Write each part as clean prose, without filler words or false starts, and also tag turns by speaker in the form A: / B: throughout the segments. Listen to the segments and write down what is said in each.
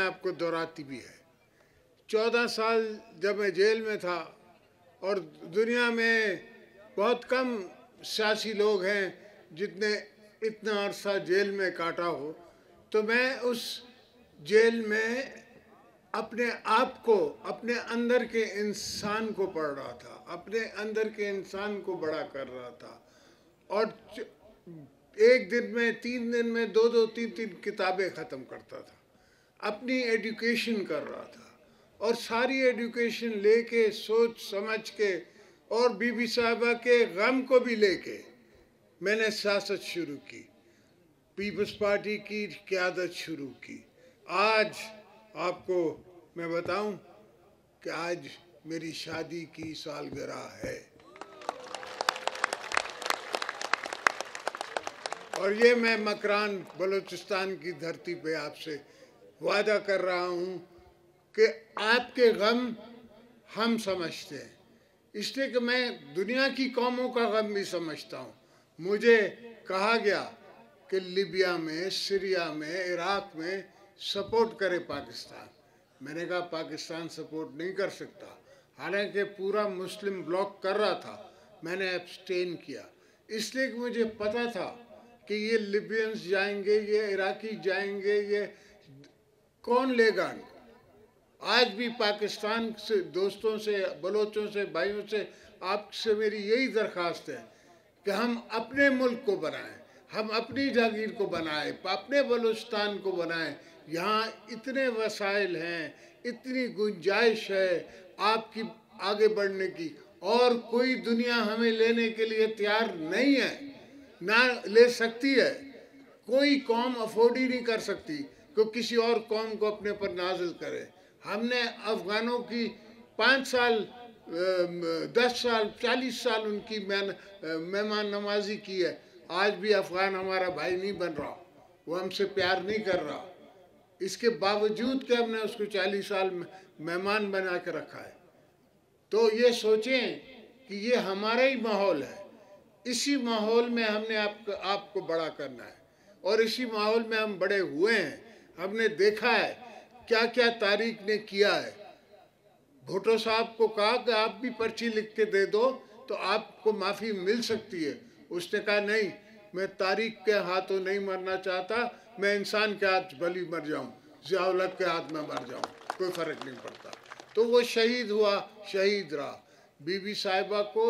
A: आपको दोहराती भी है। 14 साल जब मैं जेल में था और दुनिया में बहुत कम सियासी लोग हैं जितने इतना अरसा जेल में काटा हो, तो मैं उस जेल में अपने आप को, अपने अंदर के इंसान को पढ़ रहा था, अपने अंदर के इंसान को बड़ा कर रहा था। और एक दिन में, 3 दिन में 2-2, 3-3 किताबें ख़त्म करता था, अपनी एजुकेशन कर रहा था। और सारी एजुकेशन लेके, सोच समझ के और बीबी साहिबा के गम को भी लेके मैंने सियासत शुरू की, पीपल्स पार्टी की क़यादत शुरू की। आज आपको मैं बताऊं कि आज मेरी शादी की सालगिरह है और ये मैं मकरान बलूचिस्तान की धरती पे आपसे वादा कर रहा हूँ कि आपके गम हम समझते हैं, इसलिए कि मैं दुनिया की कौमों का गम भी समझता हूँ। मुझे कहा गया कि लीबिया में, सीरिया में, इराक़ में सपोर्ट करे पाकिस्तान। मैंने कहा पाकिस्तान सपोर्ट नहीं कर सकता, हालांकि पूरा मुस्लिम ब्लॉक कर रहा था। मैंने एब्सटेन किया इसलिए कि मुझे पता था कि ये लिबियंस जाएंगे, ये इराकी जाएंगे, ये कौन लेगा। आज भी पाकिस्तान से दोस्तों से, बलोचों से, भाइयों से, आपसे मेरी यही दरख्वास्त है कि हम अपने मुल्क को बनाएं, हम अपनी जागीर को बनाएं, अपने बलूचिस्तान को बनाएं। यहाँ इतने वसाइल हैं, इतनी गुंजाइश है आपकी आगे बढ़ने की, और कोई दुनिया हमें लेने के लिए तैयार नहीं है, ना ले सकती है। कोई कौम अफोर्ड ही नहीं कर सकती कि किसी और कौम को अपने पर नाजिल करे। हमने अफ़गानों की 5 साल, 10 साल, 40 साल उनकी मेहमान नवाजी की है। आज भी अफ़गान हमारा भाई नहीं बन रहा, वो हमसे प्यार नहीं कर रहा, इसके बावजूद कि हमने उसको 40 साल मेहमान बना के रखा है। तो ये सोचें कि ये हमारा ही माहौल है, इसी माहौल में हमने आपको बड़ा करना है और इसी माहौल में हम बड़े हुए हैं। हमने देखा है क्या क्या तारीख ने किया है। भुट्टो साहब को कहा कि आप भी पर्ची लिख के दे दो तो आपको माफ़ी मिल सकती है। उसने कहा नहीं, मैं तारीख के हाथों नहीं मरना चाहता, मैं इंसान के हाथ भली मर जाऊं, ज़िया-उल हक के हाथ में मर जाऊं, कोई फ़र्क नहीं पड़ता। तो वो शहीद हुआ, शहीद रहा। बीबी साहिबा को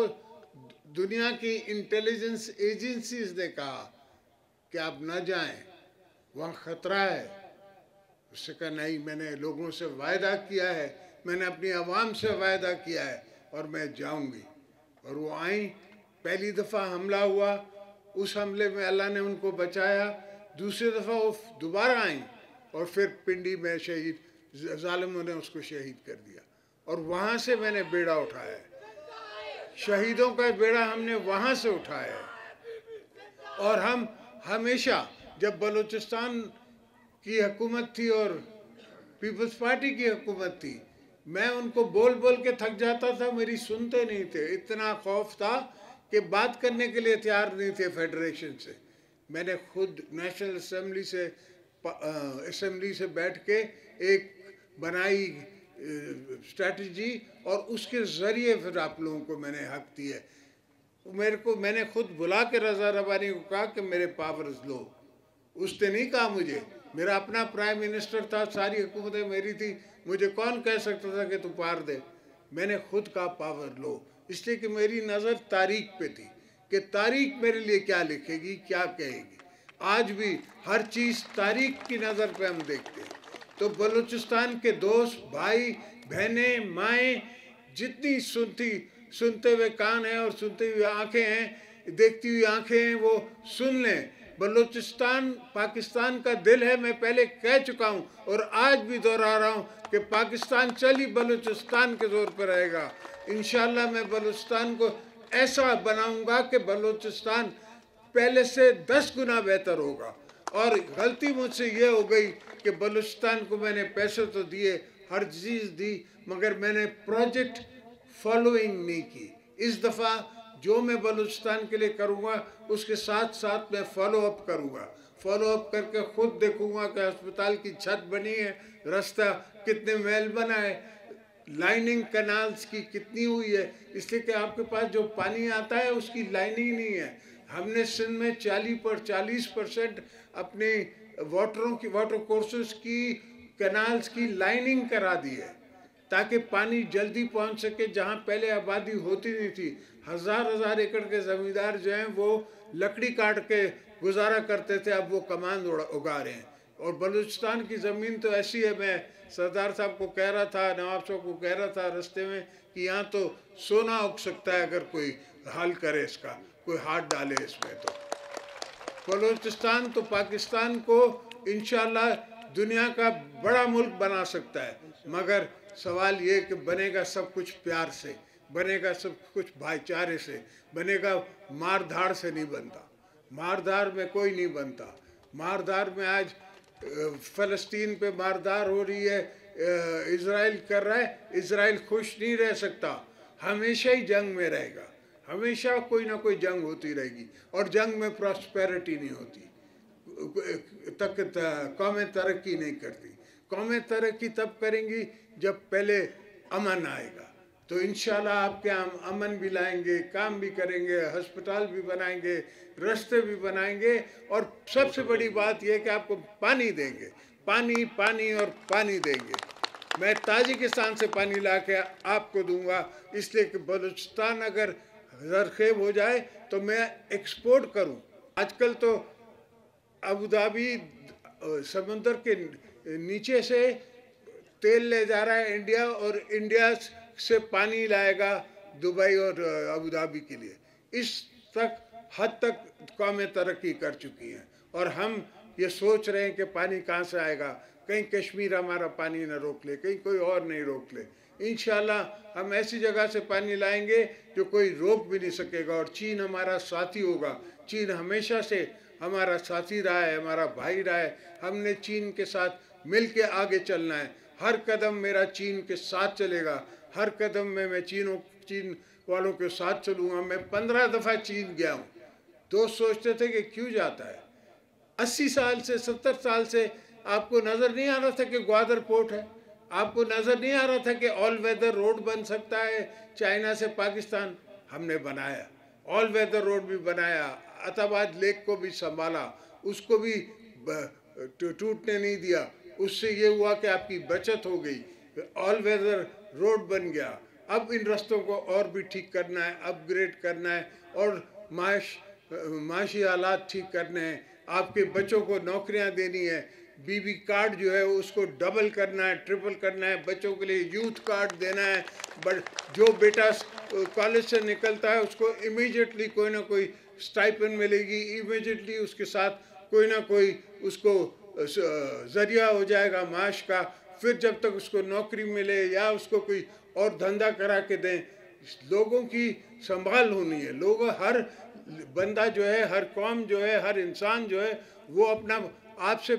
A: दुनिया की इंटेलिजेंस एजेंसीज ने कहा कि आप न जाएं, वहाँ ख़तरा है। उससे कहा नहीं, मैंने लोगों से वायदा किया है, मैंने अपनी आवाम से वायदा किया है और मैं जाऊंगी। और वो आई। पहली दफ़ा हमला हुआ, उस हमले में अल्लाह ने उनको बचाया। दूसरी दफ़ा वो दोबारा आई और फिर पिंडी में शहीद, जालिमों ने उसको शहीद कर दिया। और वहाँ से मैंने बेड़ा उठाया है, शहीदों का बेड़ा हमने वहाँ से उठाया है। और हम हमेशा, जब बलूचिस्तान की हुकूमत थी और पीपल्स पार्टी की हुकूमत थी, मैं उनको बोल बोल के थक जाता था, मेरी सुनते नहीं थे। इतना खौफ था कि बात करने के लिए तैयार नहीं थे फेडरेशन से। मैंने खुद नेशनल असम्बली से बैठ के एक बनाई स्ट्रैटेजी और उसके ज़रिए फिर आप लोगों को मैंने हक दिया। मैंने खुद बुला के रज़ा रबानी को कहा कि मेरे पावर्स लो। उसने नहीं कहा मुझे, मेरा अपना प्राइम मिनिस्टर था, सारी हुकूमतें मेरी थी, मुझे कौन कह सकता था कि तू पार दे। मैंने खुद का पावर लो, इसलिए कि मेरी नज़र तारीख पे थी कि तारीख मेरे लिए क्या लिखेगी, क्या कहेगी। आज भी हर चीज़ तारीख की नज़र पे हम देखते हैं। तो बलूचिस्तान के दोस्त, भाई, बहनें, माएँ, जितनी सुनते हुए कान हैं और सुनती हुई आँखें हैं, देखती हुई आँखें हैं, वो सुन लें। बलूचिस्तान पाकिस्तान का दिल है, मैं पहले कह चुका हूँ और आज भी दोहरा रहा हूँ कि पाकिस्तान चल ही बलूचिस्तान के जोर पर रहेगा। इंशाअल्लाह मैं बलूचिस्तान को ऐसा बनाऊँगा कि बलूचिस्तान पहले से 10 गुना बेहतर होगा। और गलती मुझसे ये हो गई कि बलूचिस्तान को मैंने पैसे तो दिए, हर चीज़ दी, मगर मैंने प्रोजेक्ट फॉलोइंग नहीं की। इस दफ़ा जो मैं बलूचिस्तान के लिए करूँगा उसके साथ साथ मैं फॉलो अप करूँगा। फॉलो अप करके खुद देखूँगा कि अस्पताल की छत बनी है, रास्ता कितने मैल बना है, लाइनिंग कैनाल्स की कितनी हुई है, इसलिए कि आपके पास जो पानी आता है उसकी लाइनिंग नहीं है। हमने सिंध में 40% अपने वाटर कोर्सेज की कैनाल्स की लाइनिंग करा दी है ताकि पानी जल्दी पहुंच सके। जहां पहले आबादी होती नहीं थी, हजार एकड़ के ज़मींदार जो हैं वो लकड़ी काट के गुजारा करते थे, अब वो कमान उगा रहे हैं। और बलूचिस्तान की ज़मीन तो ऐसी है, मैं सरदार साहब को कह रहा था, नवाब साहब को कह रहा था रास्ते में कि यहाँ तो सोना उग सकता है अगर कोई हल करे, इसका कोई हाथ डाले इसमें। तो बलूचिस्तान तो पाकिस्तान को इंशाल्लाह दुनिया का बड़ा मुल्क बना सकता है, मगर सवाल ये कि बनेगा सब कुछ प्यार से, बनेगा सब कुछ भाईचारे से, बनेगा, मार धाड़ से नहीं बनता। मार धाड़ में कोई नहीं बनता। मार धाड़ में आज फ़लस्तीन पे मारधाड़ हो रही है, इज़राइल कर रहा है, इज़राइल खुश नहीं रह सकता, हमेशा ही जंग में रहेगा, हमेशा कोई ना कोई जंग होती रहेगी और जंग में प्रॉस्पेरिटी नहीं होती, कौमें तरक्की नहीं करती। कौमें तरक्की तब करेंगी जब पहले अमन आएगा। तो इंशाल्लाह आपके हम अमन भी लाएंगे, काम भी करेंगे, अस्पताल भी बनाएंगे, रास्ते भी बनाएंगे, और सबसे बड़ी बात यह कि आपको पानी देंगे, पानी पानी और पानी देंगे। मैं ताजिकिस्तान से पानी ला के आपको दूंगा, इसलिए कि बलूचिस्तान अगर ज़रख़ेज़ हो जाए तो मैं एक्सपोर्ट करूं। आजकल तो अबू धाबी समुंदर के नीचे से तेल ले जा रहा है इंडिया, और इंडिया से पानी लाएगा दुबई और अबू धाबी के लिए। इस हद तक कौमें तरक्की कर चुकी हैं, और हम ये सोच रहे हैं कि पानी कहाँ से आएगा, कहीं कश्मीर हमारा पानी न रोक ले, कहीं कोई और नहीं रोक ले। इंशाल्लाह हम ऐसी जगह से पानी लाएंगे जो कोई रोक भी नहीं सकेगा, और चीन हमारा साथी होगा। चीन हमेशा से हमारा साथी रहा है, हमारा भाई रहा है। हमने चीन के साथ मिल के आगे चलना है। हर कदम मेरा चीन के साथ चलेगा, हर कदम में मैं चीन वालों के साथ चलूँगा। मैं 15 दफ़ा चीन गया हूँ। दोस्त सोचते थे कि क्यों जाता है, 80 साल से 70 साल से आपको नज़र नहीं आ रहा था कि ग्वादर पोर्ट है, आपको नज़र नहीं आ रहा था कि ऑल वेदर रोड बन सकता है चाइना से पाकिस्तान। हमने बनाया, ऑल वेदर रोड भी बनाया, अताबाद लेक को भी संभाला, उसको भी टूटने नहीं दिया। उससे ये हुआ कि आपकी बचत हो गई, ऑल वेदर रोड बन गया। अब इन रास्तों को और भी ठीक करना है, अपग्रेड करना है, और माशी हालात ठीक करने हैं। आपके बच्चों को नौकरियां देनी है, बीबी कार्ड जो है उसको डबल करना है, ट्रिपल करना है, बच्चों के लिए यूथ कार्ड देना है। बट जो बेटा कॉलेज से निकलता है उसको इमीडिएटली कोई ना कोई स्टाइपेंड मिलेगी, इमीडिएटली उसके साथ कोई ना कोई उसको ज़रिया हो जाएगा माश का। फिर जब तक उसको नौकरी मिले या उसको कोई और धंधा करा के दें, लोगों की संभाल होनी है। लोग, हर बंदा जो है, हर कौम जो है, हर इंसान जो है वो अपना आपसे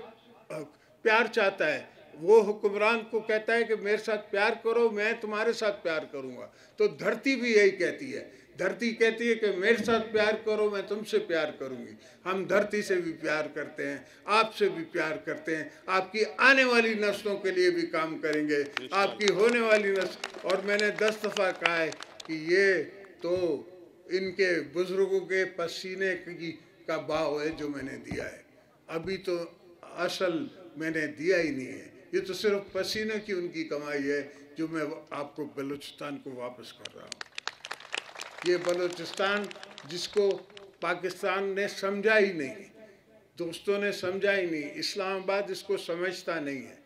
A: प्यार चाहता है। वो हुक्मरान को कहता है कि मेरे साथ प्यार करो, मैं तुम्हारे साथ प्यार करूँगा। तो धरती भी यही कहती है, धरती कहती है कि मेरे साथ प्यार करो, मैं तुमसे प्यार करूँगी। हम धरती से भी प्यार करते हैं, आपसे भी प्यार करते हैं, आपकी आने वाली नस्लों के लिए भी काम करेंगे, आपकी होने वाली नस्ल। और मैंने 10 दफ़ा कहा है कि ये तो इनके बुज़ुर्गों के पसीने का भाव है जो मैंने दिया है, अभी तो असल मैंने दिया ही नहीं है। ये तो सिर्फ पसीने की उनकी कमाई है जो मैं आपको बलूचिस्तान को वापस कर रहा हूँ। ये बलूचिस्तान जिसको पाकिस्तान ने समझा ही नहीं, दोस्तों ने समझा ही नहीं, इस्लामाबाद इसको समझता नहीं है।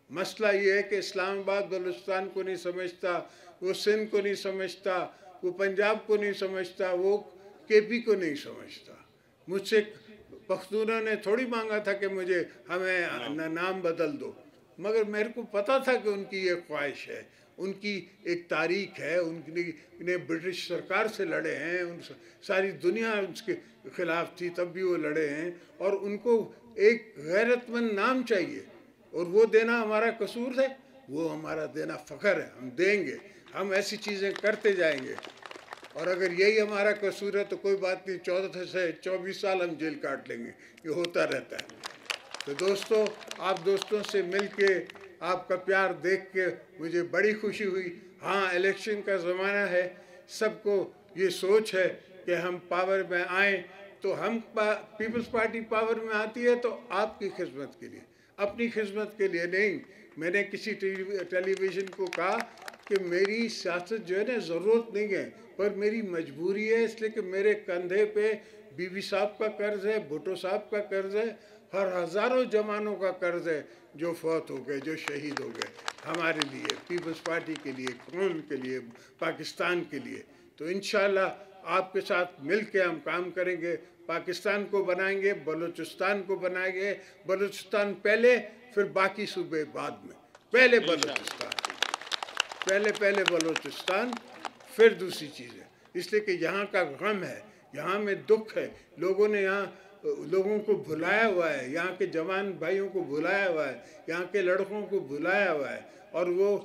A: मसला ये है कि इस्लामाबाद बलूचिस्तान को नहीं समझता, वो सिंध को नहीं समझता, वो पंजाब को नहीं समझता, वो केपी को नहीं समझता। मुझसे पख्तूनों ने थोड़ी मांगा था कि हमें नाम बदल दो, मगर मेरे को पता था कि उनकी ये ख्वाहिश है, उनकी एक तारीख है, उन्हें ब्रिटिश सरकार से लड़े हैं, सारी दुनिया उसके खिलाफ थी तब भी वो लड़े हैं, और उनको एक गैरतमंद नाम चाहिए, और वो देना हमारा कसूर है, वो हमारा देना फ़ख्र है। हम देंगे, हम ऐसी चीज़ें करते जाएंगे। और अगर यही हमारा कसूर है तो कोई बात नहीं, 14 से 24 साल हम जेल काट लेंगे, ये होता रहता है। तो दोस्तों, आप दोस्तों से मिल के, आपका प्यार देख के मुझे बड़ी खुशी हुई। हाँ, इलेक्शन का ज़माना है, सबको ये सोच है कि हम पावर में आए, तो हम पीपल्स पार्टी पावर में आती है तो आपकी खिदमत के लिए, अपनी खिदमत के लिए नहीं। मैंने किसी टेलीविज़न को कहा कि मेरी सियासत जो है ना ज़रूरत नहीं है, पर मेरी मजबूरी है, इसलिए कि मेरे कंधे पे बीबी साहब का कर्ज़ है, भुट्टो साहब का कर्ज़ है, हर हज़ारों जवानों का कर्ज़ है जो फौत हो गए, जो शहीद हो गए हमारे लिए, पीपल्स पार्टी के लिए, कौम के लिए, पाकिस्तान के लिए। तो इंशाअल्लाह आपके साथ मिल के हम काम करेंगे, पाकिस्तान को बनाएंगे, बलूचिस्तान को बनाएंगे, बलूचिस्तान पहले, फिर बाकी सूबे बाद में। पहले बलूचिस्तान, पहले बलूचिस्तान, फिर दूसरी चीज़ें, इसलिए कि यहाँ का गम है, यहाँ में दुख है, लोगों ने यहाँ लोगों को भुलाया हुआ है, यहाँ के जवान भाइयों को भुलाया हुआ है, यहाँ के लड़कों को भुलाया हुआ है, और वो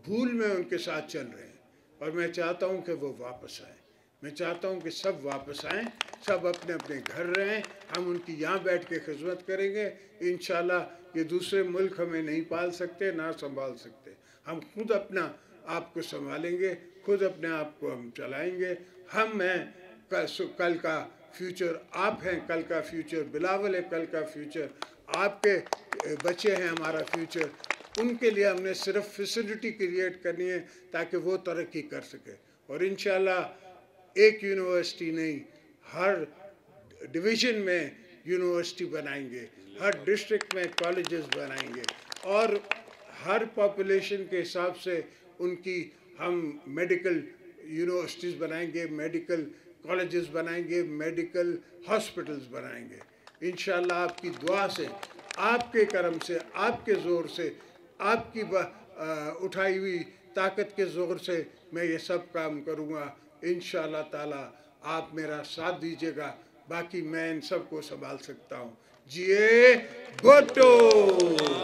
A: भूल में उनके साथ चल रहे हैं। और मैं चाहता हूँ कि वो वापस आए, मैं चाहता हूँ कि सब वापस आएँ, सब अपने अपने घर रहें, हम उनकी यहाँ बैठ के खिदमत करेंगे। इंशाल्लाह ये दूसरे मुल्क हमें नहीं पाल सकते, ना संभाल सकते, हम खुद अपना आप को संभालेंगे, खुद अपने आप को हम चलाएंगे। हम हैं कल का फ्यूचर, आप हैं कल का फ्यूचर, बिलावल है कल का फ्यूचर, आपके बच्चे हैं हमारा फ्यूचर। उनके लिए हमने सिर्फ फैसिलिटी क्रिएट करनी है ताकि वो तरक्की कर सके। और इंशाल्लाह एक यूनिवर्सिटी नहीं, हर डिवीज़न में यूनिवर्सिटी बनाएंगे, हर डिस्ट्रिक्ट में कॉलेजेस बनाएंगे, और हर पॉपुलेशन के हिसाब से उनकी हम मेडिकल यूनिवर्सिटीज़ बनाएंगे, मेडिकल कॉलेजेस बनाएंगे, मेडिकल हॉस्पिटल्स बनाएंगे। इंशाल्लाह आपकी दुआ से, आपके करम से, आपके ज़ोर से, आपकी उठाई हुई ताकत के ज़ोर से मैं ये सब काम करूँगा। इंशाल्लाह ताला आप मेरा साथ दीजिएगा, बाकी मैं इन सब को संभाल सकता हूँ। जिए भुट्टो।